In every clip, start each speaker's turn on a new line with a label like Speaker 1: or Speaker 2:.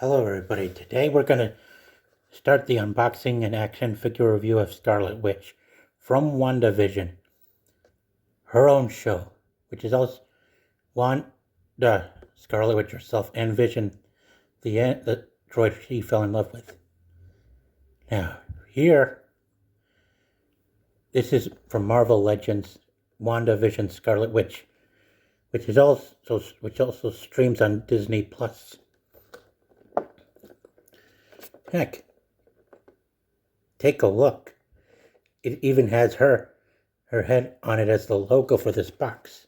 Speaker 1: Hello everybody, today we're going to start the unboxing and action figure review of Scarlet Witch from Wandavision, her own show, which is also Wanda, Scarlet Witch herself, and Vision, the droid she fell in love with. Now, here, this is from Marvel Legends, Wandavision Scarlet Witch, which also streams on Disney Plus. Heck, take a look. It even has her head on it as the logo for this box.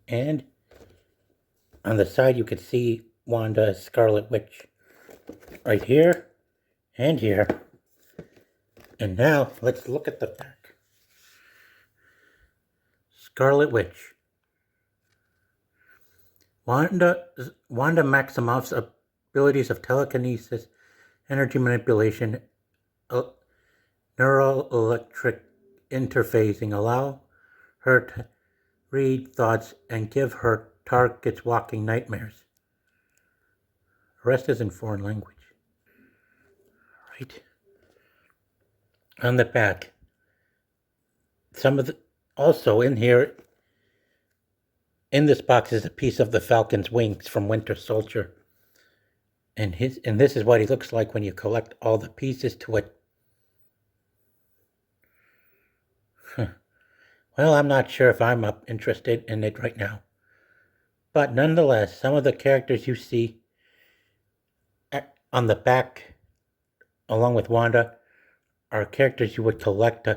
Speaker 1: And on the side you can see Wanda as Scarlet Witch right here and here. And now let's look at the back. Scarlet Witch. Wanda Maximoff's abilities of telekinesis, energy manipulation, neural electric interfacing allow her to read thoughts and give her targets walking nightmares. The rest is in foreign language. Right. On the back, also in here, in this box is a piece of the Falcon's wings from Winter Soldier. And this is what he looks like when you collect all the pieces to it. Well, I'm not sure if I'm interested in it right now. But nonetheless, some of the characters you see on the back, along with Wanda, are characters you would collect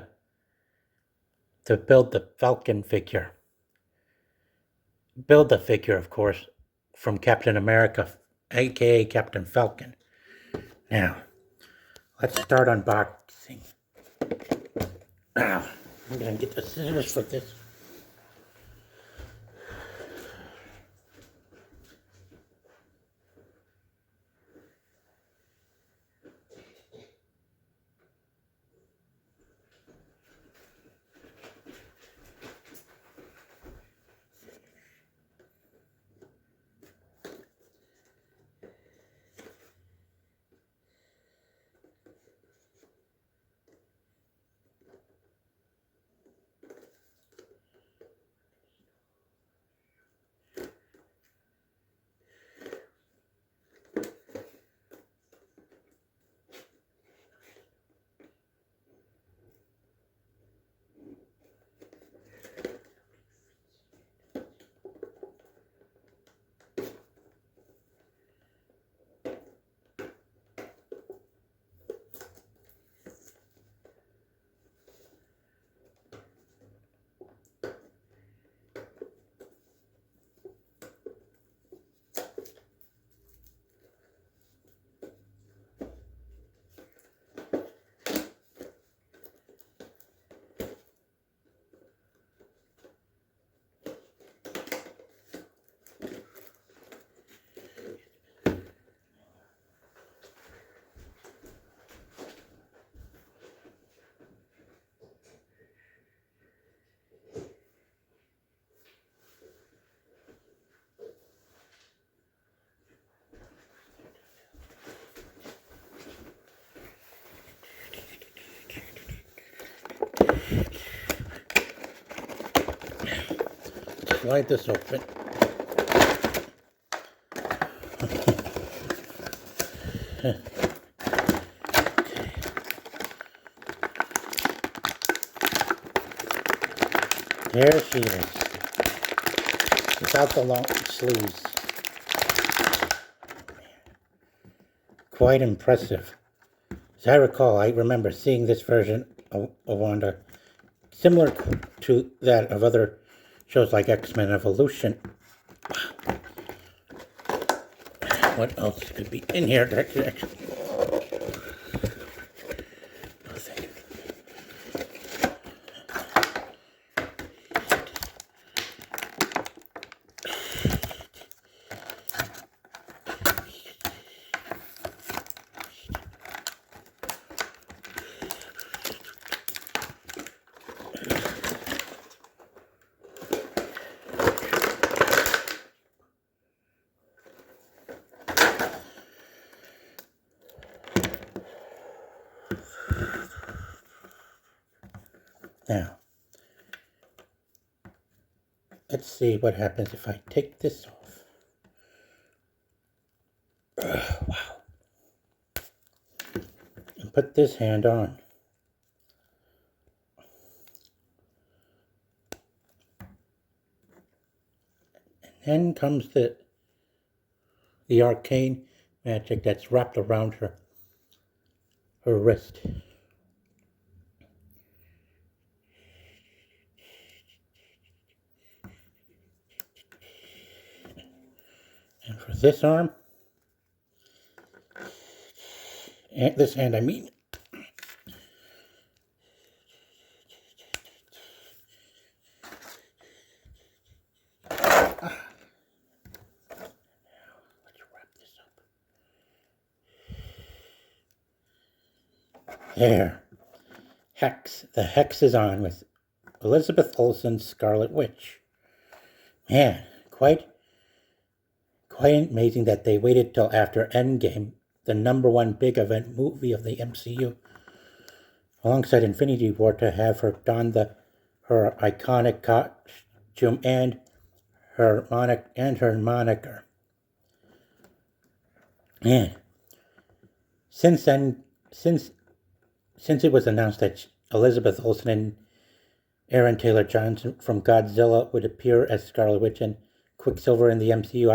Speaker 1: to build the Falcon figure. Build the figure, of course, from Captain America, aka Captain Falcon. Now, let's start unboxing. Now, I'm going to get the scissors for this. Slide this open. There she is, without the long sleeves. Quite impressive. As I recall, I remember seeing this version of Wanda similar to that of other shows like X-Men Evolution. Wow. What else could be in here? Actually, nothing. Now, let's see what happens if I take this off. Wow. And put this hand on. And then comes the arcane magic that's wrapped around her wrist. And for this arm, and this hand, I mean, there. Hex. The hex is on with Elizabeth Olsen's Scarlet Witch. Man, quite amazing that they waited till after Endgame, the #1 big event movie of the MCU, alongside Infinity War, to have her don her iconic costume and her moniker. Man, since it was announced that Elizabeth Olsen and Aaron Taylor Johnson from Godzilla would appear as Scarlet Witch and Quicksilver in the MCU,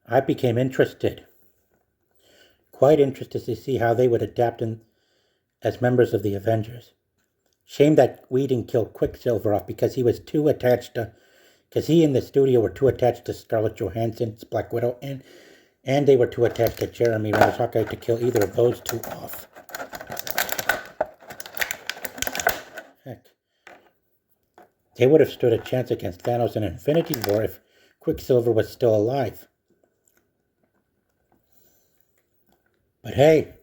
Speaker 1: I became interested. Quite interested to see how they would adapt as members of the Avengers. Shame that Whedon killed Quicksilver off because he was too attached to, because he and the studio were too attached to Scarlett Johansson's Black Widow, and they were too attached to Jeremy Renner's Hawkeye to kill either of those two off. Heck. They would have stood a chance against Thanos in Infinity War if Quicksilver was still alive. But hey,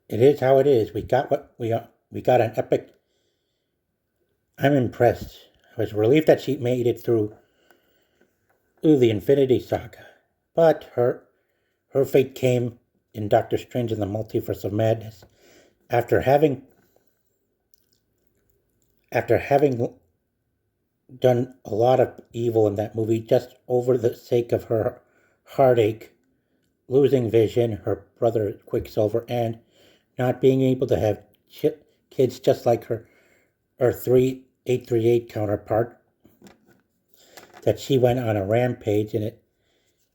Speaker 1: it is how it is. We got an epic. I'm impressed. I was relieved that she made it through the Infinity Saga, but her fate came in Doctor Strange in the Multiverse of Madness. After having done a lot of evil in that movie, just over the sake of her heartache, losing Vision, her brother Quicksilver, and not being able to have kids just like her 838 counterpart, that she went on a rampage and it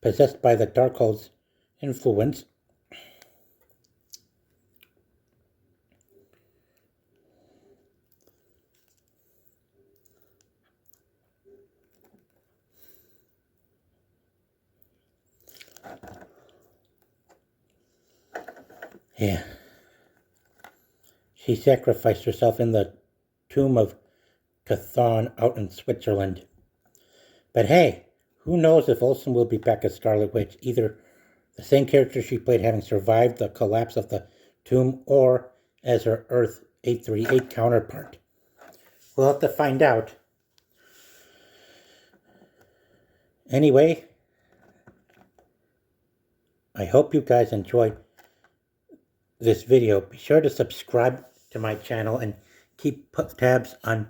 Speaker 1: possessed by the Darkhold's influence. Yeah. She sacrificed herself in the tomb of Chthon out in Switzerland. But hey, who knows if Olsen will be back as Scarlet Witch, either the same character she played having survived the collapse of the tomb or as her Earth 838 counterpart. We'll have to find out. Anyway, I hope you guys enjoyed this video. Be sure to subscribe to my channel and keep tabs on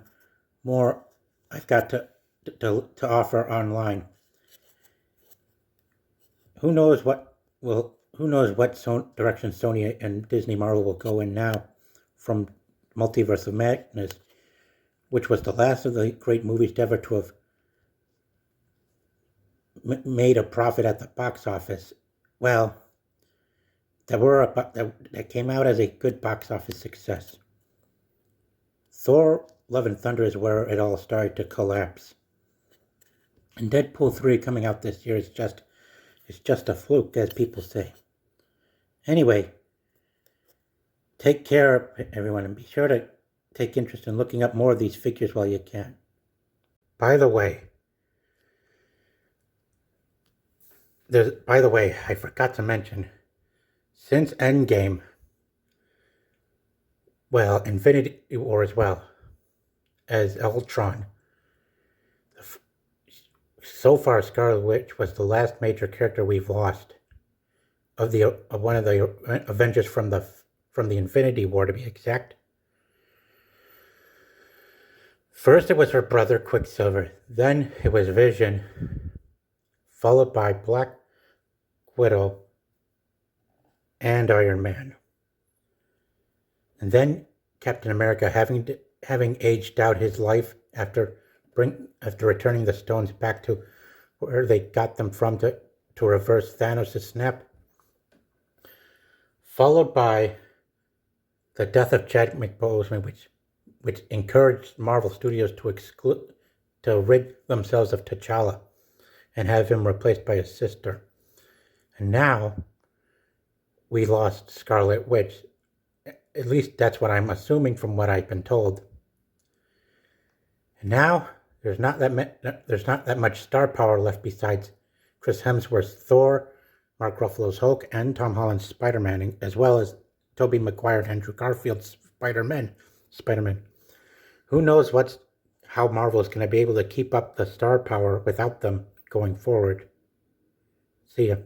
Speaker 1: more I've got to offer online. Who knows what direction Sony and Disney Marvel will go in now from Multiverse of Madness, which was the last of the great movies ever to have made a profit at the box office. Well, that came out as a good box office success. Thor: Love and Thunder is where it all started to collapse. And Deadpool 3 coming out this year is just a fluke, as people say. Anyway, take care, everyone, and be sure to take interest in looking up more of these figures while you can. By the way, I forgot to mention, since Endgame, well, Infinity War as well, as Ultron, so far Scarlet Witch was the last major character we've lost of one of the Avengers from the Infinity War, to be exact. First it was her brother Quicksilver, then it was Vision, followed by Black Widow and Iron Man. And then Captain America, having aged out his life after returning the stones back to where they got them from to reverse Thanos' snap. Followed by the death of Chadwick Boseman, which encouraged Marvel Studios to rid themselves of T'Challa and have him replaced by his sister. And now we lost Scarlet Witch. At least that's what I'm assuming from what I've been told. And now there's not that much star power left besides Chris Hemsworth's Thor, Mark Ruffalo's Hulk, and Tom Holland's Spider-Man, as well as Tobey Maguire and Andrew Garfield's Spider-Man. Who knows how Marvel is going to be able to keep up the star power without them going forward. See ya.